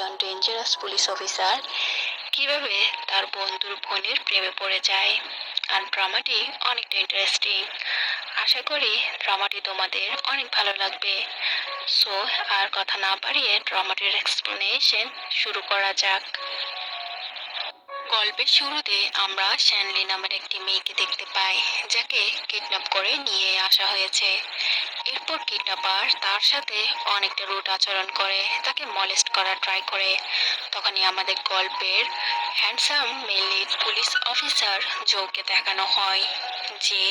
একজন dangerous police officer কিভাবে তার বন্ধুর বোনের প্রেমে পড়ে যায়। আর ড্রামাটি অনেকটা ইন্টারেস্টিং। আশা করি ড্রামাটি তোমাদের অনেক ভালো লাগবে। সো আর কথা না বাড়িয়ে ড্রামাটির এক্সপ্লেনেশন শুরু করা যাক। গল্পের শুরুতে আমরা শ্যানলি নামের একটি মেয়েকে দেখতে পাই, যাকে কিডন্যাপ করে নিয়ে আসা হয়েছে। এরপর কিডন্যাপার তার সাথে অনেকটা রুট আচরণ করে, তাকে মলেস্ট করার ট্রাই করে। তখনই আমাদের গল্পের হ্যান্ডসাম মেল পুলিশ অফিসার জোকে দেখানো হয়, যে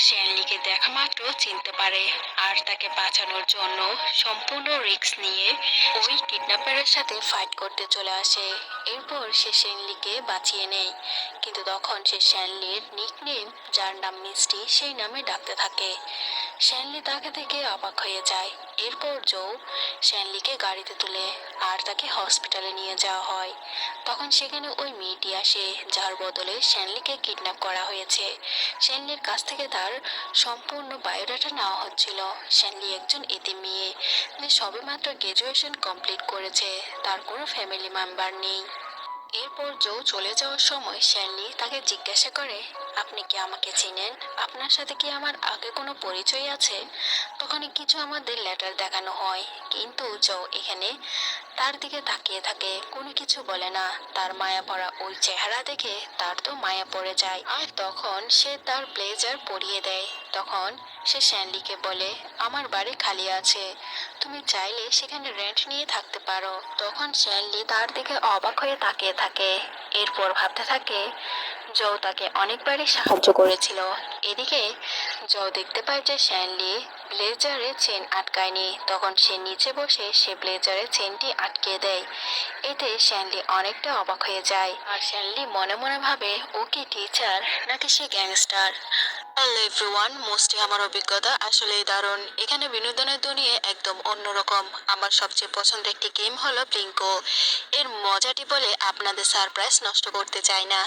শ্যানলিকে দেখা মাত্র চিনতে পারে আর তাকে বাঁচানোর জন্য সম্পূর্ণ রিস্ক নিয়ে ওই কিডন্যাপারের সাথে ফাইট করতে চলে আসে। এরপর সে শ্যানলিকে বাঁচিয়ে নেয়, কিন্তু তখন সে শ্যানলির নিকনেম, যার নাম মিষ্টি, সেই নামে ডাকতে থাকে। শ্যানলি তাকে দেখে অবাক হয়ে যায়। এরপর জো শ্যানলিকে গাড়িতে তুলে আর তাকে হসপিটালে নিয়ে যাওয়া হয়। তখন সেখানে ওই মেয়েটি আসে, যার বদলে শ্যানলিকে কিডন্যাপ করা হয়েছে। শ্যানলির কাছ থেকে তার সম্পূর্ণ বায়োডাটা নেওয়া হচ্ছিল। শ্যানলি একজন এতিম মেয়ে, যে সবেমাত্র গ্রাজুয়েশন কমপ্লিট করেছে, তার কোনো ফ্যামিলি মেম্বার নেই। এরপর জো চলে যাওয়ার সময় শ্যানলি তাকে জিজ্ঞাসা করে, আপনি কি আমাকে চিনেন? আপনার সাথে কি আমার আগে কোনো পরিচয় আছে? তখনই কিছু আমাদের লেটার দেখানো হয়, কিন্তু জো এখানে তার দিকে তাকিয়ে থাকে, কোনো কিছু বলে না। তার মায়া পড়া ওই চেহারা দেখে তার তো মায়া পড়ে যায়, আর তখন সে তার ব্লেজার পরিয়ে দেয়। তখন সে শ্যানলিকে বলে, আমার বাড়ি খালি আছে, তুমি চাইলে সেখানে রেন্ট নিয়ে থাকতে পারো। তখন শ্যানলি তার দিকে অবাক হয়ে তাকিয়ে থাকে। এরপর ভাবতে থাকে জো তাকে অনেকবারই সাহায্য করেছিল। এদিকে জো দেখতে পায় যে শ্যানলি ব্লেজারে চেন আটকায়নি। তখন সে নিচে বসে সে ব্লেজারে চেনটি আটকে দেয়। এতে শ্যানলি অনেকটা অবাক হয়ে যায়, আর শ্যানলি মনে মনে ভাবে, ও কি টিচার নাকি সে গ্যাংস্টার। হ্যালো এভরিওয়ান, মোস্টে আমার অভিজ্ঞতা আসলেই দারুণ। এখানে বিনোদনের দুনিয়া একদম অন্যরকম। আমার সবচেয়ে পছন্দের একটি গেম হলো ব্লিঙ্কো। এর মজাটি বলে আপনাদের সারপ্রাইজ নষ্ট করতে চাই না।